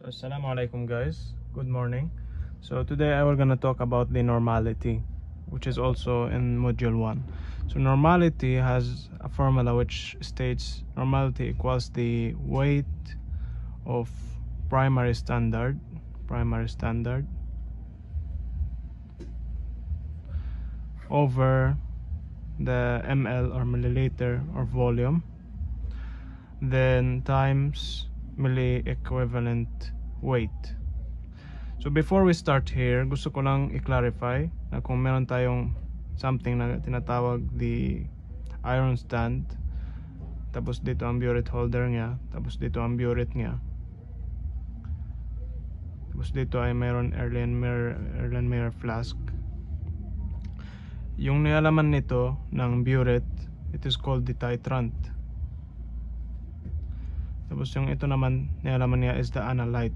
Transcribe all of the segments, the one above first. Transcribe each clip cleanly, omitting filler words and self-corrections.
So assalamu alaikum guys, good morning. So today we're gonna talk about the normality, which is also in module 1. So normality has a formula which states normality equals the weight of primary standard over the ml or milliliter or volume, then times milli equivalent weight. So before we start here, gusto ko lang i-clarify na kung meron tayong something na tinatawag the iron stand, tapos dito ang burette holder niya, tapos dito ang burette niya, tapos dito ay mayroon Erlenmeyer flask. Yung nialaman nito ng burette, it is called the titrant. Tapos yung ito naman nialaman niya is the analyte,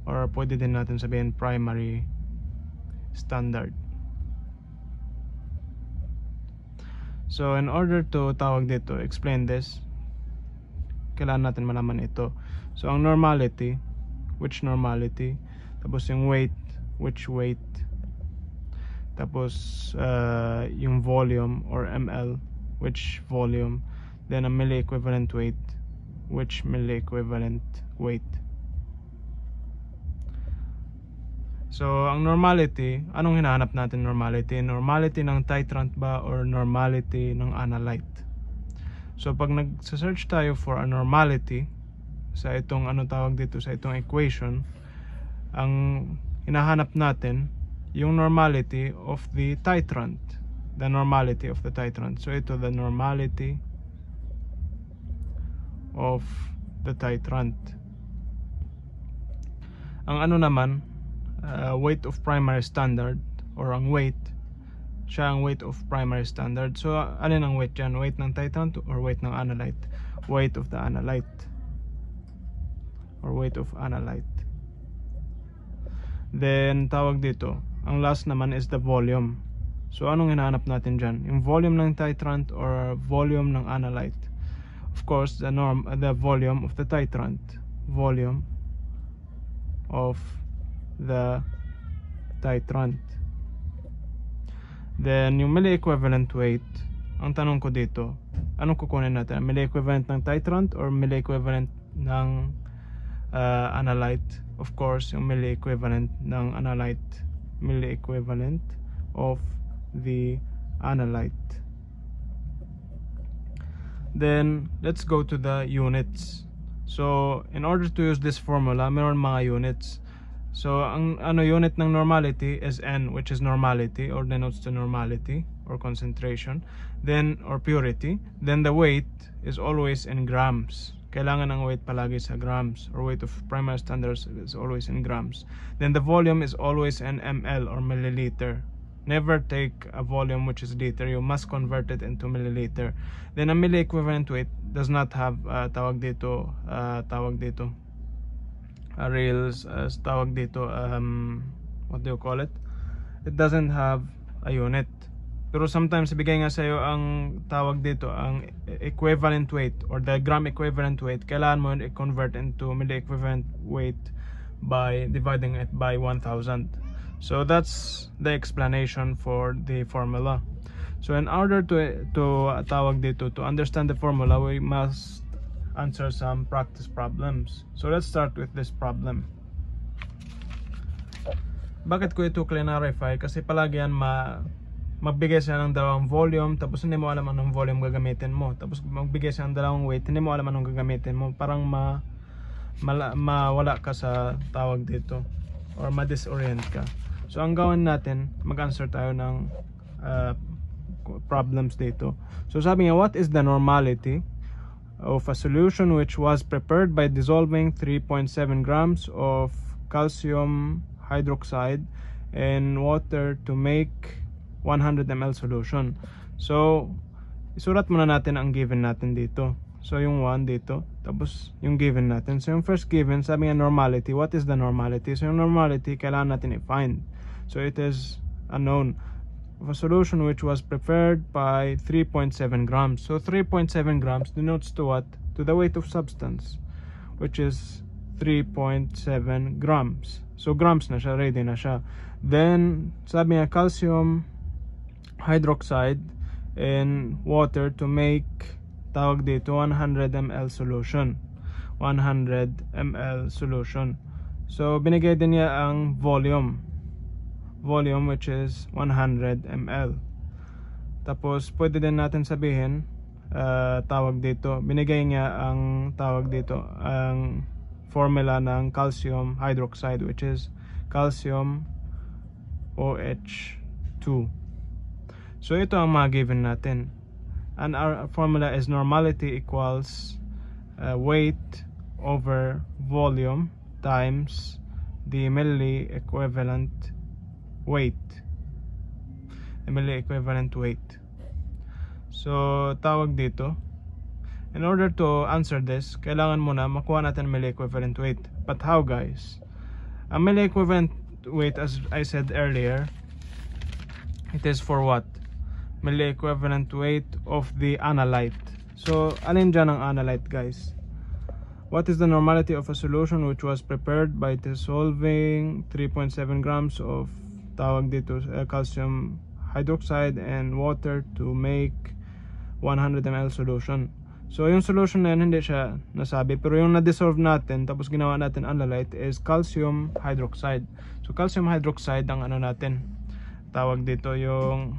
or pwede din natin sabihin primary standard. So in order to tawag dito, explain this, kailangan natin malaman ito. So ang normality, which normality, tapos yung weight, which weight, tapos yung volume or ml, which volume, then a milli equivalent weight, which milli equivalent weight. So ang normality, anong hinahanap natin normality? Normality ng titrant ba or normality ng analyte? So pag nag-search tayo for a normality sa itong tawag dito, sa itong equation, ang hinahanap natin yung normality of the titrant, the normality of the titrant. So ito, the normality of the titrant. Ang naman, weight of primary standard, or ang weight, siya ang weight of primary standard. So alin ang weight dyan? Weight ng titrant or weight ng analyte? Weight of the analyte, or weight of analyte. Then tawag dito, ang last naman is the volume. So anong hinahanap natin dyan? Yung volume ng titrant or volume ng analyte? Of course, the volume of the titrant, volume of the titrant. Then yung milli equivalent weight, ang tanong ko dito, anong kukunin natin? Milli equivalent ng titrant or milli equivalent ng analyte? Of course, yung milli equivalent ng analyte, milli equivalent of the analyte. Then let's go to the units. So in order to use this formula, meron mga units. So ang unit ng normality is N, which is normality or denotes the normality or concentration, then or purity. Then the weight is always in grams. Kailangan ng weight palagi sa grams, or weight of primary standards is always in grams. Then the volume is always in ml or milliliter. Never take a volume which is liter, you must convert it into milliliter. Then a milli equivalent weight does not have tawag dito reals, tawag dito what do you call it? It doesn't have a unit. Pero sometimes ibigay nga sa'yo ang tawag dito, ang equivalent weight or the gram equivalent weight. Kailangan mo i-convert into milli equivalent weight by dividing it by 1000. So that's the explanation for the formula. So in order to tawag dito, to understand the formula, we must answer some practice problems. So let's start with this problem. Bakit ko ito clarify? Kasi palagi yan magbigay siya ng dalawang volume, tapos hindi mo alam anong volume gagamitin mo. Tapos magbigay siya ng dalawang weight, hindi mo alam anong gagamitin mo. Parang mawala ka sa tawag dito, or ma-disorient ka. So ang gawin natin, mag-answer tayo ng problems dito. So sabi niya, what is the normality of a solution which was prepared by dissolving 3.7 grams of calcium hydroxide in water to make 100 ml solution? So isurat muna natin ang given natin dito. So yung 1 dito, tapos yung given natin. So yung first given, sabi nga normality. What is the normality? So yung normality, kailangan natin i-find. So it is unknown of a solution which was prepared by 3.7 grams. So 3.7 grams denotes to what? To the weight of substance, which is 3.7 grams. So grams na siya, ready na siya. Then sabi niya calcium hydroxide in water to make, tawag dito, 100 ml solution. 100 ml solution. So binigay din niya ang volume which is 100 ml. Tapos pwede din natin sabihin, tawag dito, binigay niya ang tawag dito, ang formula ng calcium hydroxide, which is calcium OH2. So ito ang mga given natin, and our formula is normality equals weight over volume times the milli equivalent weight. So tawag dito, in order to answer this, kailangan muna makuha natin milli equivalent weight. But how, guys? A milli equivalent weight, as I said earlier, it is for what? Milli equivalent weight of the analyte. So alin dyan ang analyte, guys? What is the normality of a solution which was prepared by dissolving 3.7 grams of, tawag dito, calcium hydroxide and water to make 100 ml solution? So yung solution na yan, hindi siya nasabi, pero yung na-dissolve natin tapos ginawa natin analyte is calcium hydroxide. So calcium hydroxide ang ano natin, tawag dito yung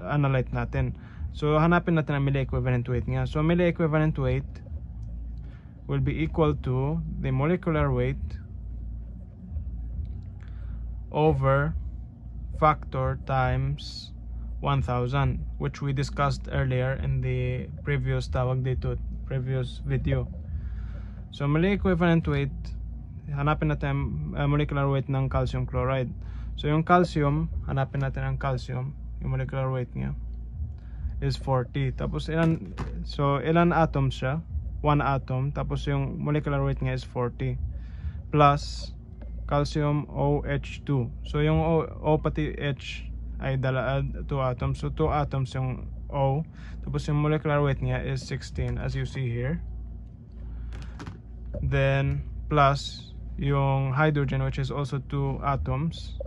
analyte natin. So hanapin natin ang milli equivalent weight nga. So milli equivalent weight will be equal to the molecular weight over factor times 1000, which we discussed earlier in the previous video. So milli equivalent weight, hanapin natin molecular weight ng calcium chloride. So yung calcium, hanapin natin ang calcium, yung molecular weight niya is 40. Tapos ilan atoms siya? 1 atom. Tapos yung molecular weight niya is 40 plus calcium OH2. So yung O pati H ay 2 atoms. So 2 atoms yung O. Tapos yung molecular weight niya is 16, as you see here. Then plus yung hydrogen, which is also 2 atoms,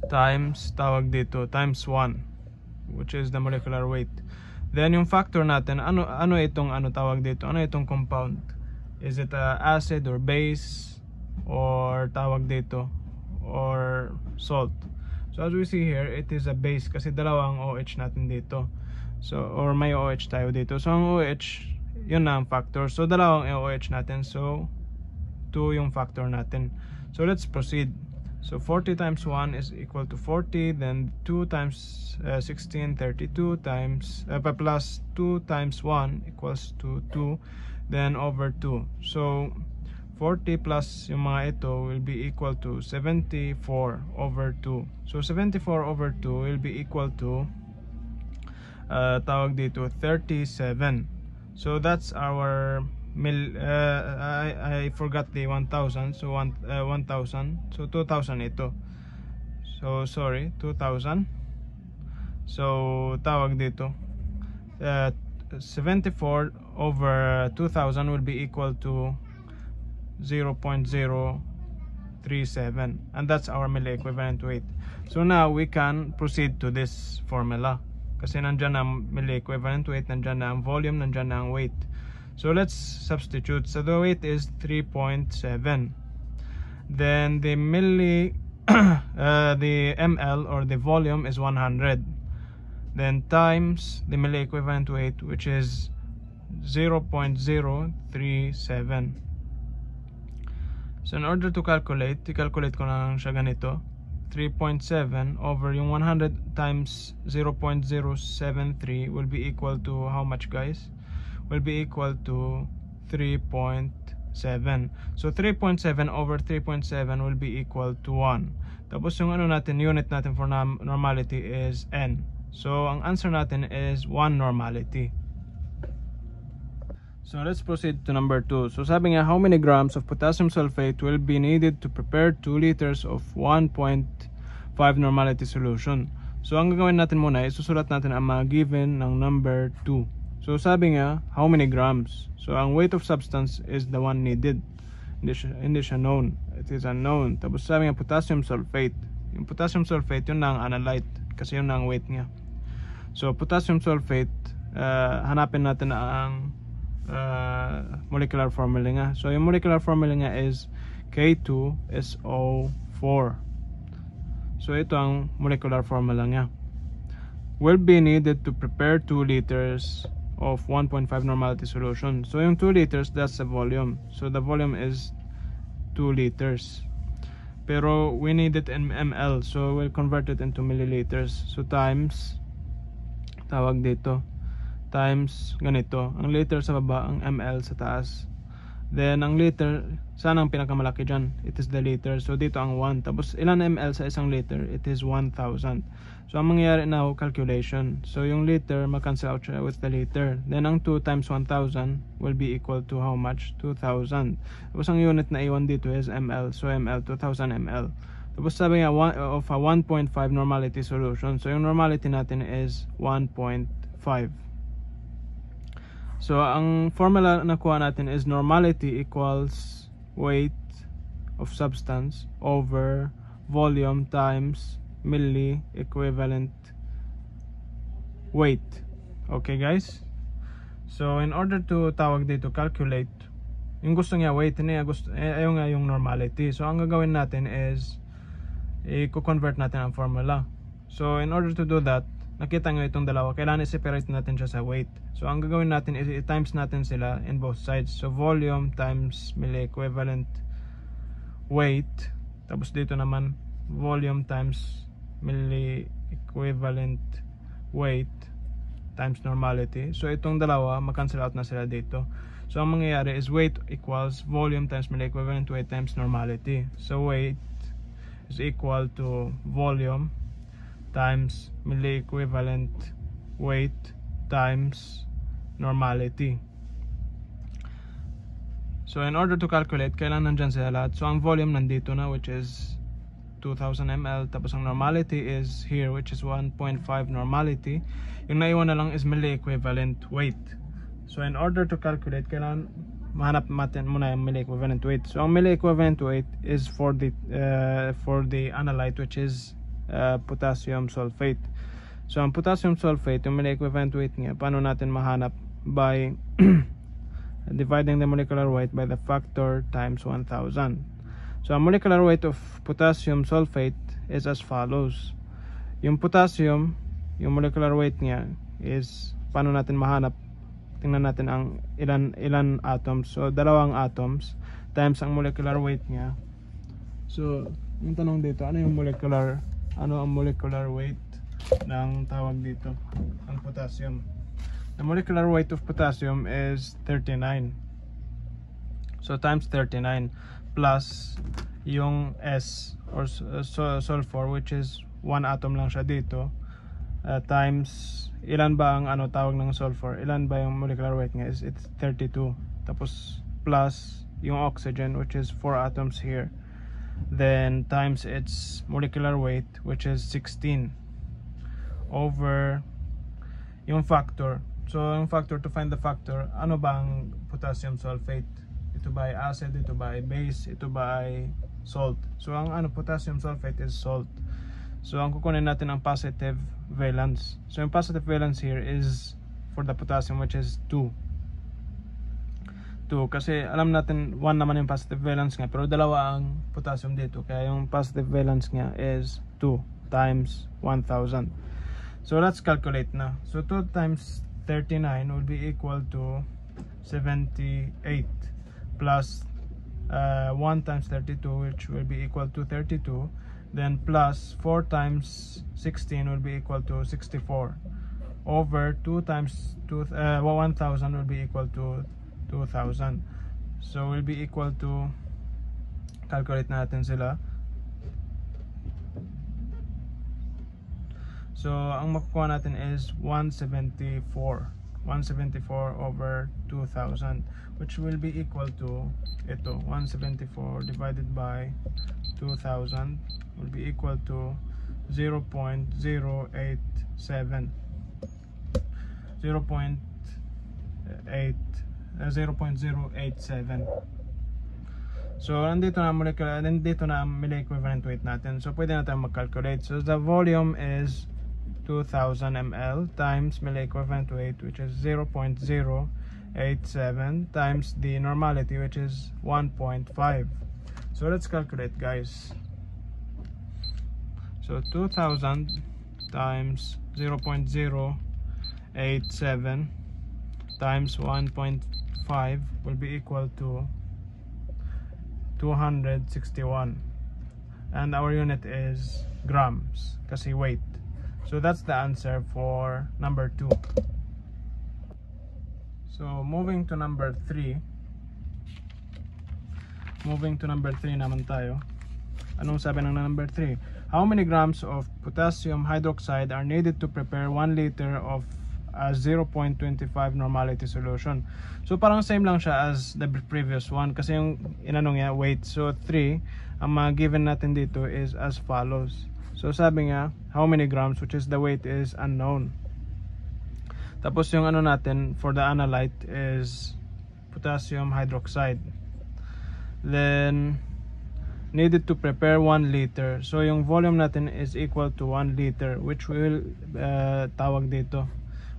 times, tawag dito, times 1, which is the molecular weight. Then yung factor natin, ano itong tawag dito, ano itong compound? Is it acid or base or tawag dito, or salt? So as we see here, it is a base kasi dalawang OH natin dito. So or may OH tayo dito. So ang OH, yun na ang factor. So dalawang OH natin. So 2 yung factor natin. So let's proceed. So 40 times 1 is equal to 40, then 2 times 16, 32 times plus 2 times 1 equals to 2, then over 2. So 40 plus yung mga ito will be equal to 74 over 2. So 74 over 2 will be equal to tawag dito 37. So that's our I forgot the 1000. So 1000. So 2000 ito. So sorry, 2000. So tawag dito 74 over 2000 will be equal to 0.037, and that's our milli equivalent weight. So now we can proceed to this formula kasi nandyan ang milli equivalent weight, nandyan na ang volume, nandyan na ang weight. So let's substitute. So the weight is 3.7. Then the the ml or the volume is 100. Then times the milli equivalent weight, which is 0.037. So in order to calculate, i-calculate ko lang siya ganito. 3.7 over yung 100 times 0.073 will be equal to how much, guys? Will be equal to 3.7. So 3.7 over 3.7 will be equal to 1. Tapos yung unit natin for normality is N. So ang answer natin is 1 normality. So let's proceed to number 2. So sabi nga, how many grams of potassium sulfate will be needed to prepare 2 liters of 1.5 normality solution? So ang gagawin natin muna, isusulat natin ang mga given ng number 2. So sabi nga, how many grams? So ang weight of substance is the one needed. Hindi siya known. It is unknown. Tapos sabi nga, potassium sulfate. Yung potassium sulfate, yun na ang analyte. Kasi yun na ang weight niya. So potassium sulfate, hanapin natin ang molecular formula nga. So yung molecular formula nga is K2SO4. So ito ang molecular formula nga. Will be needed to prepare 2 liters of 1.5 normality solution. So yung 2 liters, that's the volume. So the volume is 2 liters. Pero we need it in ml, so we'll convert it into milliliters. So times, tawag dito, times ganito. Ang liter sa baba, ang ml sa taas. Then ang liter, saan ang pinakamalaki dyan? It is the liter. So dito ang 1. Tapos ilan ml sa isang liter? It is 1,000. So ang mangyayari now, calculation. So yung liter, mag-cancel out siya with the liter. Then ang 2 times 1,000 will be equal to how much? 2,000. Tapos ang unit na iwan dito is ml. So ml, 2,000 ml. Tapos sabi nga, of a 1.5 normality solution. So yung normality natin is 1.5. So ang formula na kuha natin is normality equals weight of substance over volume times milli equivalent weight. Okay guys? So in order to tawag dito, calculate, yung gusto niya weight, niya gusto, ayaw nga yung normality. So ang gagawin natin is i-convert natin ang formula. So in order to do that, nakita nyo itong dalawa, kailangan i-separate natin siya sa weight. So ang gagawin natin is i-times natin sila in both sides. So volume times milli equivalent weight. Tapos dito naman volume times milli equivalent weight times normality. So itong dalawa, mag-cancel out na sila dito. So ang mangyayari is weight equals volume times milli equivalent weight times normality. So weight is equal to volume times milli equivalent weight times normality. So in order to calculate, kailangan nandyan sila lahat. So ang volume nandito na, which is 2,000 ml. Tapos ang normality is here, which is 1.5 normality. Yung naiwan na lang is milli equivalent weight. So in order to calculate, kailangan mahanap natin muna yung milli equivalent weight. So ang milli equivalent weight is for the analyte, which is potassium sulfate. So ang potassium sulfate, yung milli equivalent weight niya, paano natin mahanap? By dividing the molecular weight by the factor times 1,000. So ang molecular weight of potassium sulfate is as follows. Yung potassium, yung molecular weight niya is, paano natin mahanap? Tingnan natin ang ilan atoms. So dalawang atoms times ang molecular weight niya. So yung tanong dito, ano ang molecular weight ng tawag dito, ang potassium? The molecular weight of potassium is 39. So times 39 plus yung S or sulfur, which is 1 atom lang siya dito, times ilan ba ang tawag ng sulfur, ilan ba yung molecular weight niya, is it's 32. Tapos plus yung oxygen, which is 4 atoms here, then times its molecular weight, which is 16, over yung factor. So yung factor, to find the factor, ano ba ang potassium sulfate? Ito ba ay acid, ito ba ay base, ito ba ay salt? So ang potassium sulfate is salt. So ang kukunin natin ang positive valence. So yung positive valence here is for the potassium, which is 2. Kasi alam natin 1 naman yung positive valence nga, pero dalawa ang potassium dito, kaya yung positive valence nga is 2 times 1,000. So let's calculate na. So 2 times 39 will be equal to 78 plus 1 times 32, which will be equal to 32, then plus 4 times 16 will be equal to 64, over 2 times 1,000 will be equal to 2,000. So will be equal to, calculate natin sila. So ang makukuha natin is 174 over 2,000, which will be equal to ito, 174 divided by 2,000 will be equal to 0.087. 0.087. So nandito na ang milli equivalent weight natin. So pwede na tayong mag-calculate. So the volume is 2000 ml times milli equivalent weight, which is 0.087, times the normality, which is 1.5. So let's calculate, guys. So 2000 times 0.087 times 1.5 will be equal to 261, and our unit is grams kasi weight. So that's the answer for number 2. So moving to number 3 naman tayo. Anong sabi ng number 3? How many grams of potassium hydroxide are needed to prepare 1 liter of a 0.25 normality solution? So parang same lang siya as the previous one kasi yung inanong niya weight. So 3, ang mga given natin dito is as follows. So sabi nga how many grams, which is the weight is unknown. Tapos yung ano natin for the analyte is potassium hydroxide. Then needed to prepare 1 liter. So yung volume natin is equal to 1 liter, which we will tawag dito.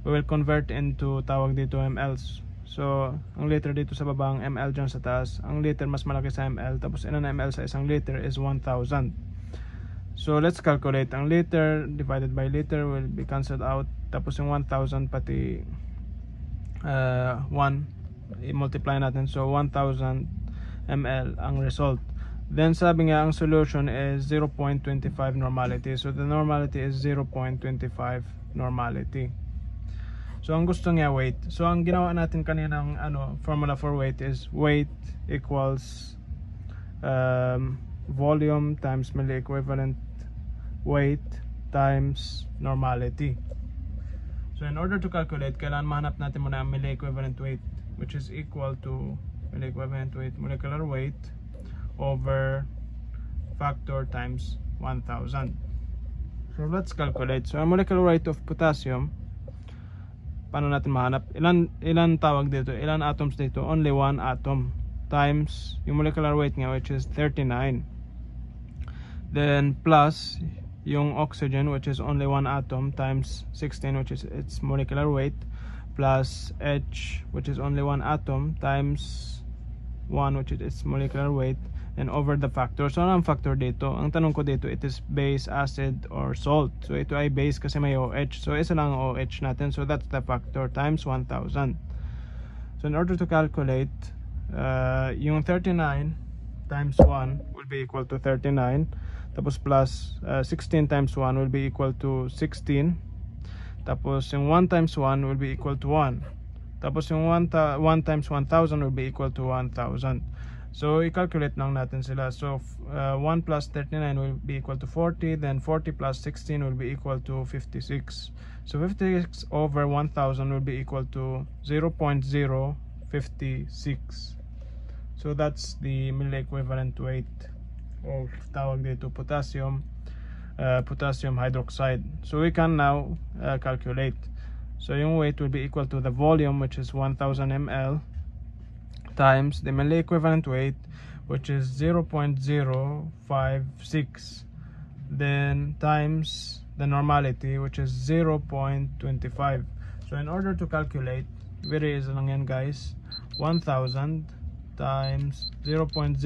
We will convert into tawag dito mLs. So ang liter dito sa baba, ang ml dyan sa taas. Ang liter mas malaki sa ml. Tapos ilan na ml sa isang liter is 1000. So let's calculate. Ang liter divided by liter will be cancelled out. Tapos yung 1000 pati 1 i-multiply natin. So 1000 ml ang result. Then sabi nga ang solution is 0.25 normality. So the normality is 0.25 normality. So ang gusto niya weight. So ang ginawa natin kaninang formula for weight is weight equals volume times milli equivalent weight times normality. So in order to calculate, kailangan mahanap natin muna ang milli equivalent weight, which is equal to milli equivalent weight molecular weight over factor times 1000. So let's calculate. So ang molecular weight of potassium, paano natin mahanap? Ilan tawag dito? Ilan atoms dito? Only 1 atom times yung molecular weight nga, which is 39. Then plus yung oxygen, which is only 1 atom, times 16, which is its molecular weight, plus H, which is only 1 atom, times 1, which is its molecular weight, and over the factor. So ano ang factor dito? Ang tanong ko dito, it is base, acid, or salt. So ito ay base kasi may OH. So isa lang ang OH natin. So that's the factor times 1000. So in order to calculate, yung 39 times 1 will be equal to 39. Tapos plus 16 times 1 will be equal to 16. Tapos yung 1 times 1 will be equal to 1. Tapos yung 1 times 1000 will be equal to 1000. So i-calculate lang natin sila. So 1 plus 39 will be equal to 40. Then 40 plus 16 will be equal to 56. So 56 over 1000 will be equal to 0.056. So that's the milli equivalent weight of tawag dito potassium hydroxide. So we can now calculate. So yung weight will be equal to the volume, which is 1000 ml, times the milli equivalent weight, which is 0.056, then times the normality, which is 0.25. So in order to calculate, very easy lang yan, guys. 1000 times 0.056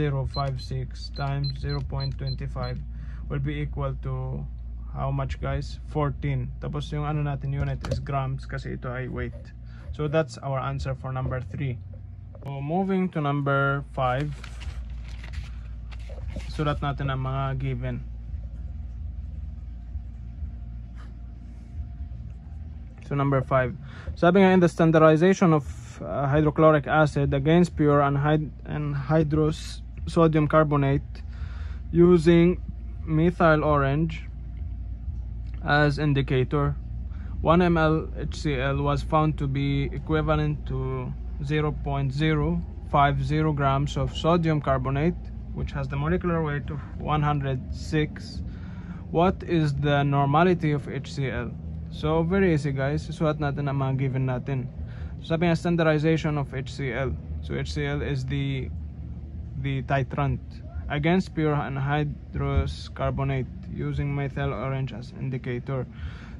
times 0.25 will be equal to how much, guys? 14. Tapos yung ano natin unit is grams kasi ito ay weight. So that's our answer for number 3. So moving to number 5, sulat natin ang mga given. So number 5, sabi nga in the standardization of hydrochloric acid against pure anhydrous sodium carbonate using methyl orange as indicator, 1 ml HCl was found to be equivalent to 0.050 grams of sodium carbonate, which has the molecular weight of 106. What is the normality of HCl? So very easy, guys. Isulat natin ang mga given natin. Sabi nga standardization of HCl. So HCl is the titrant against pure anhydrous carbonate using methyl orange as indicator.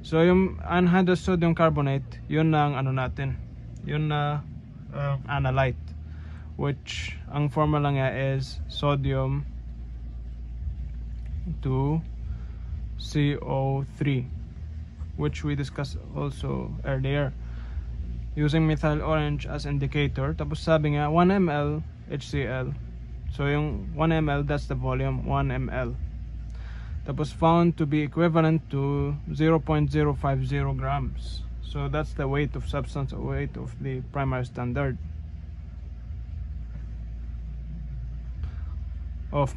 So yung anhydrous sodium carbonate, yun na ang ano natin, yun na analyte, which ang formula nga is sodium 2CO3, which we discussed also earlier using methyl orange as indicator. Tapos sabi nga 1 ml HCl. So yung 1 ml, that's the volume, 1 ml. Tapos found to be equivalent to 0.050 grams. So that's the weight of substance, or weight of the primary standard of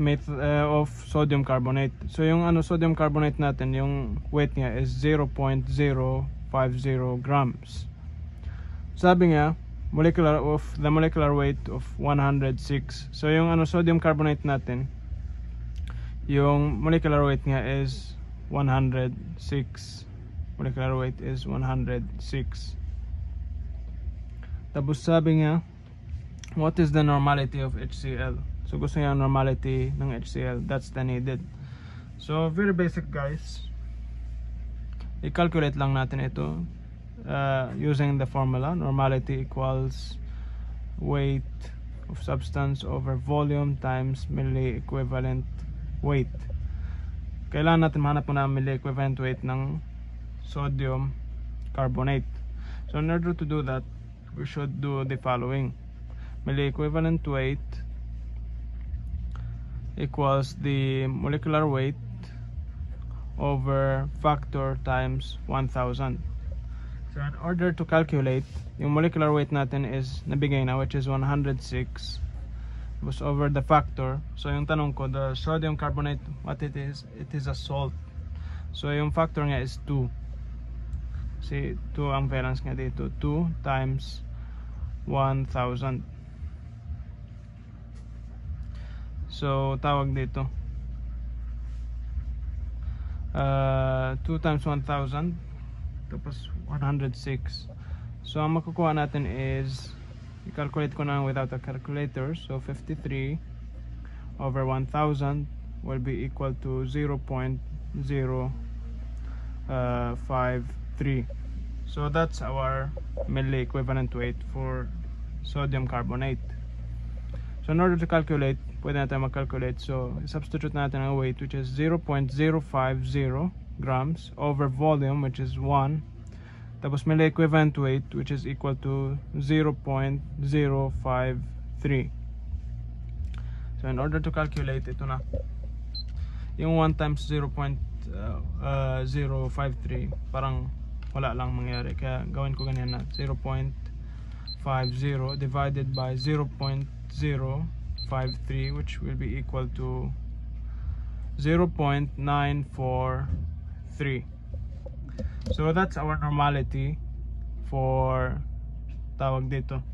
sodium carbonate. So yung sodium carbonate natin, yung weight niya is 0.050 grams. Sabi nga the molecular weight of 106. So yung sodium carbonate natin, yung molecular weight niya is 106. Molecular weight is 106. Tapos sabi nga, what is the normality of HCl? So gusto niya normality ng HCl, that's the needed. So very basic guys, i-calculate lang natin ito using the formula. Normality equals weight of substance over volume times milli equivalent weight. Kailangan natin mahanap na milli equivalent weight ng sodium carbonate. So in order to do that, we should do the following. Milli equivalent weight equals the molecular weight over factor times 1000. So in order to calculate, yung molecular weight natin is nabigay na, which is 106, was over the factor. So yung tanong ko, the sodium carbonate, what it is a salt. So yung factor nga is 2. See, 2 ang valence nga dito, 2 times 1000. So tawag dito 2 times 1000 tapos 106. So ang makukuha natin is, i-calculate ko na without a calculator. So 53 over 1000 will be equal to 0.053. So that's our milli equivalent weight for sodium carbonate. So in order to calculate, pwede natin mag-calculate. So substitute natin ang weight, which is 0.050 grams over volume, which is 1. Tapos milli equivalent weight, which is equal to 0.053. So in order to calculate, ito na. Yung 1 times 0.053, parang wala lang mangyari. Kaya gawin ko ganyan na. 0.50 divided by 0.053, which will be equal to 0.943. So that's our normality for tawag dito,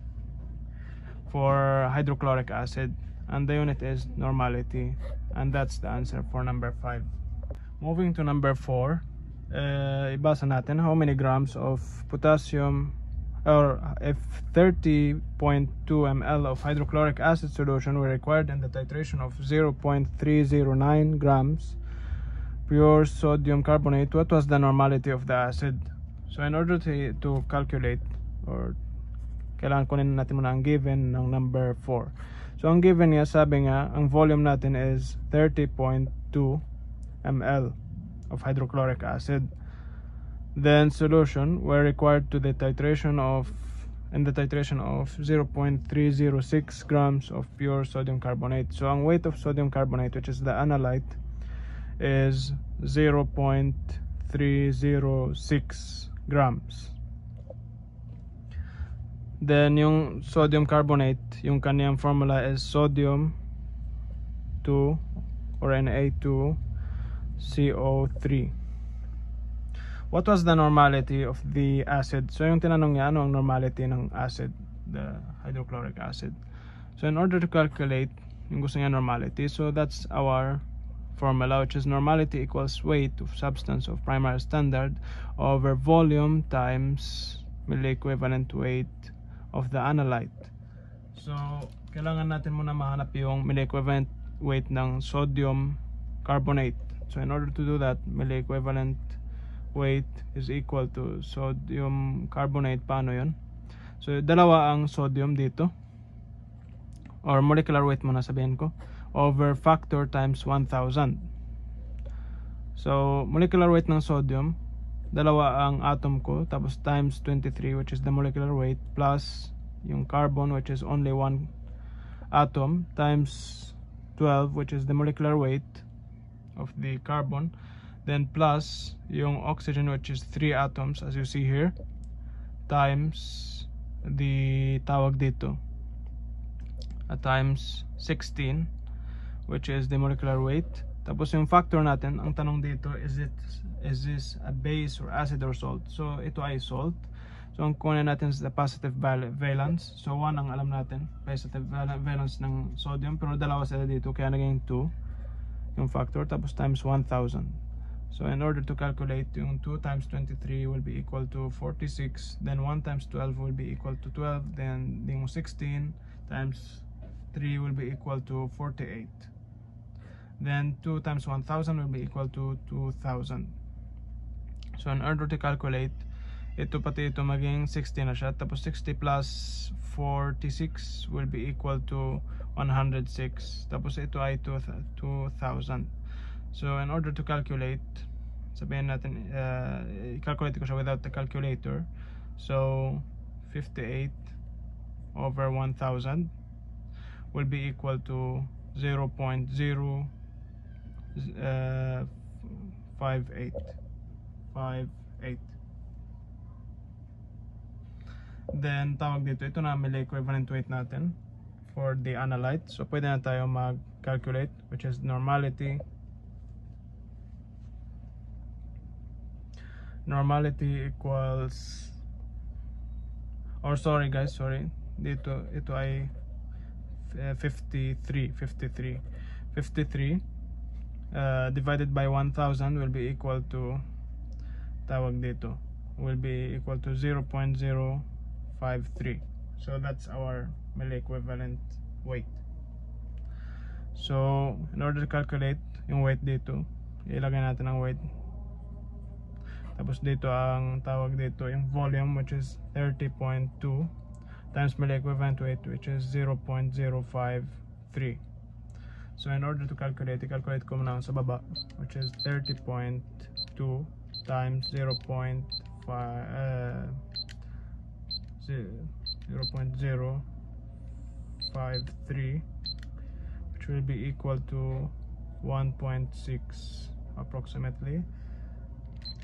for hydrochloric acid, and the unit is normality, and that's the answer for number 5. Moving to number 4, ibasa natin how many grams of potassium, or if 30.2 ml of hydrochloric acid solution were required in the titration of 0.309 grams pure sodium carbonate, what was the normality of the acid? So in order to calculate, or kailangan kunin natin muna ang given ng number 4. So ang given niya, sabi nga, ang volume natin is 30.2 ml of hydrochloric acid. Then solution were required to the titration of 0.306 grams of pure sodium carbonate. So ang weight of sodium carbonate, which is the analyte, is 0.306 grams. Then yung sodium carbonate, yung kaniyang formula is sodium 2 or Na2CO3. What was the normality of the acid? So yung tinanong niya, ano ang normality ng acid, the hydrochloric acid. So in order to calculate yung gusto niya normality, so that's our formula, which is normality equals weight of substance of primary standard over volume times milli equivalent weight of the analyte. So kailangan natin muna mahanap yung milliequivalent weight ng sodium carbonate. So in order to do that, milliequivalent weight is equal to sodium carbonate. Paano yun? So dalawa ang sodium dito, or molecular weight muna sabihin ko, over factor times 1000. So molecular weight ng sodium, dalawa ang atom ko, tapos times 23, which is the molecular weight, plus yung carbon, which is only one atom, times 12, which is the molecular weight of the carbon, then plus yung oxygen, which is 3 atoms as you see here, times the tawag dito times 16, which is the molecular weight. Tapos yung factor natin, ang tanong dito, is this a base or acid or salt? So ito ay salt. So ang kunin natin is the positive valence. So 1 ang alam natin, positive valence ng sodium, pero dalawa sila dito kaya naging 2 yung factor, tapos times 1000. So in order to calculate, yung 2 times 23 will be equal to 46, then 1 times 12 will be equal to 12, then yung 16 times 3 will be equal to 48. Then 2 times 1000 will be equal to 2000. So in order to calculate, ito pati ito maging 60 na siya, tapos 60 plus 46 will be equal to 106, tapos ito ay 2000. So in order to calculate, sabihin natin, i-calculate ko siya without the calculator. So 58 over 1000 will be equal to 0.058. Then tawag dito, ito na milliequivalent weight natin for the analyte. So pwede na tayo mag-calculate, which is normality equals, or sorry guys, sorry, dito ito ay 53 divided by 1000 will be equal to, tawag dito, will be equal to 0.053. So that's our milliequivalent weight. So in order to calculate yung weight dito, ilagay natin ang weight, tapos dito ang tawag dito yung volume, which is 30.2 times milliequivalent weight, which is 0.053. So in order to calculate, i-calculate ko muna sa baba, which is 30.2 times 0.053, which will be equal to 1.6 approximately.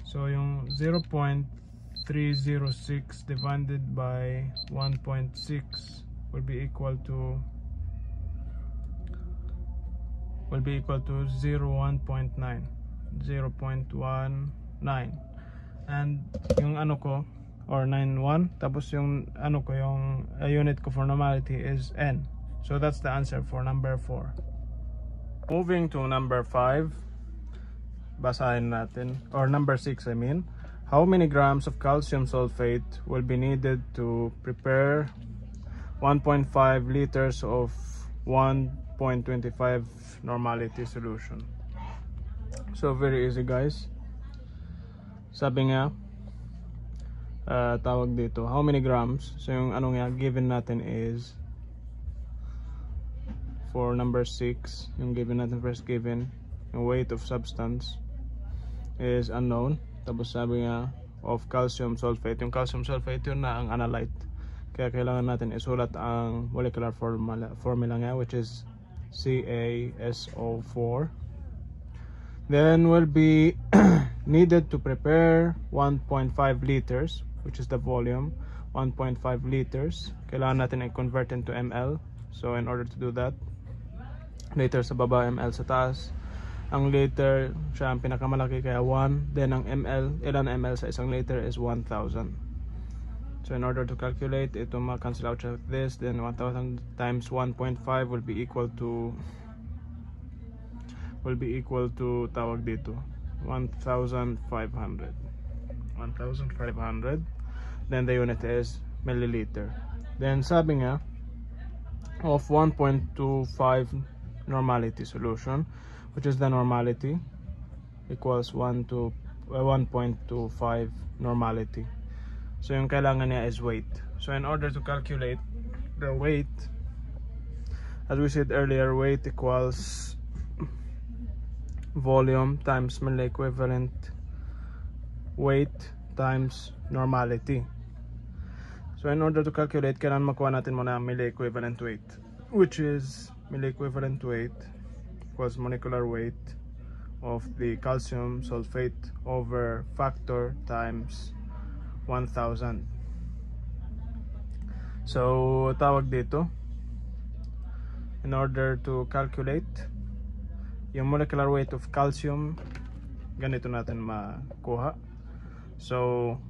So yung 0.306 divided by 1.6 will be equal to 0.19. And yung ano ko, or 91, tapos yung ano ko, yung unit ko for normality is N. So that's the answer for number 4. Moving to number 5, basahin natin, or number 6 I mean. How many grams of calcium sulfate will be needed to prepare 1.5 liters of 1.25 normality solution? So very easy guys. Sabi nga, tawag dito, how many grams? So yung ano nga given natin is, for number 6, yung given natin, first given, yung weight of substance is unknown. Tapos sabi nga of calcium sulfate, yung calcium sulfate yun na ang analyte, kaya kailangan natin isulat ang molecular formula nga, which is CaSO4. Then will be needed to prepare 1.5 liters, which is the volume, 1.5 liters. Kailangan natin i-convert into ml. So in order to do that, liter sa baba, ml sa taas. Ang liter siya ang pinakamalaki, kaya 1. Then ang ml, ilan ml sa isang liter is 1000. So in order to calculate, ito ma-cancel out siya with this. Then 1000 times 1.5 will be equal to tawag dito 1500. Then the unit is milliliter. Then sabi nga, of 1.25 normality solution, which is the normality, equals 1.25 normality. So yung kailangan niya is weight. So in order to calculate the weight, as we said earlier, weight equals volume times milliequivalent weight times normality. So in order to calculate, kailangan makuha natin muna ang milliequivalent weight, which is milliequivalent weight equals molecular weight of the calcium sulfate over factor times 1000. So tawag dito, in order to calculate yung molecular weight of calcium, ganito natin makuha. So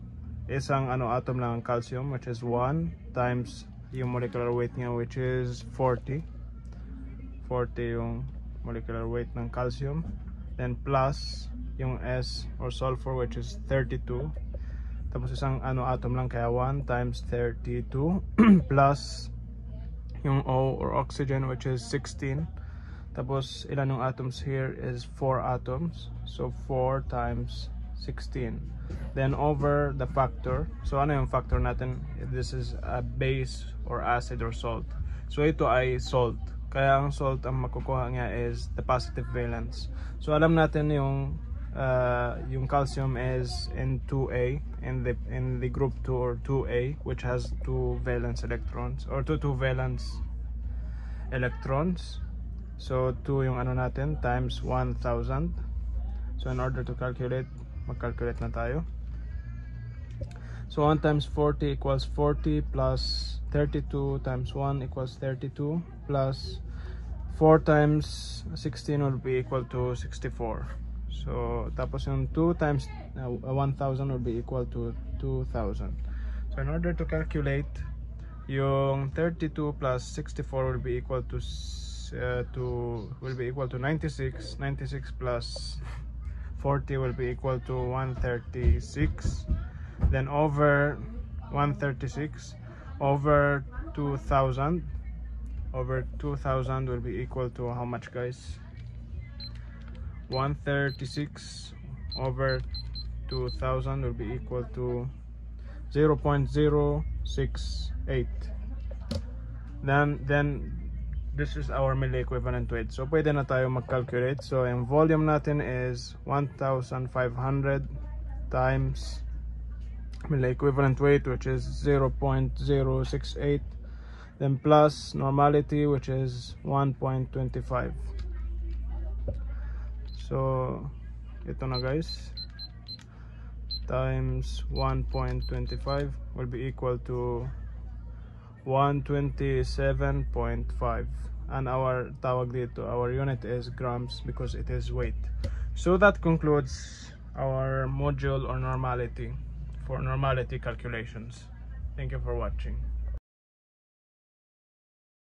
isang atom lang ang calcium, which is 1 times yung molecular weight niya, which is 40 yung molecular weight ng calcium, then plus yung S or sulfur, which is 32, tapos isang atom lang, kaya 1 times 32 plus yung O or oxygen, which is 16, tapos ilan yung atoms here is 4 atoms, so 4 times 16, then over the factor. So ano yung factor natin? This is a base or acid or salt. So ito ay salt, kaya ang salt ang makukuha niya is the positive valence. So alam natin yung calcium is in 2A, in the group 2 or 2A, which has 2 valence electrons, or 2 valence electrons. So 2 yung natin times 1000. So in order to calculate, mag-calculate na tayo. So 1 times 40 equals 40, plus 32 times 1 equals 32, plus 4 times 16 will be equal to 64. So tapos yung 2 times 1000 will be equal to 2000. So in order to calculate, yung 32 plus 64 will be equal to 96. 96 plus 40 will be equal to 136, then over 136 over 2000 will be equal to how much, guys? 136 over 2000 will be equal to 0.068. Then this is our milliequivalent weight. So pwede na tayo mag-calculate. So yung volume natin is 1500 times milliequivalent weight, which is 0.068, then plus normality, which is 1.25. So ito na, guys, times 1.25 will be equal to 127.5, and our tawag dito, our unit is grams because it is weight. So that concludes our module on normality, for normality calculations. Thank you for watching.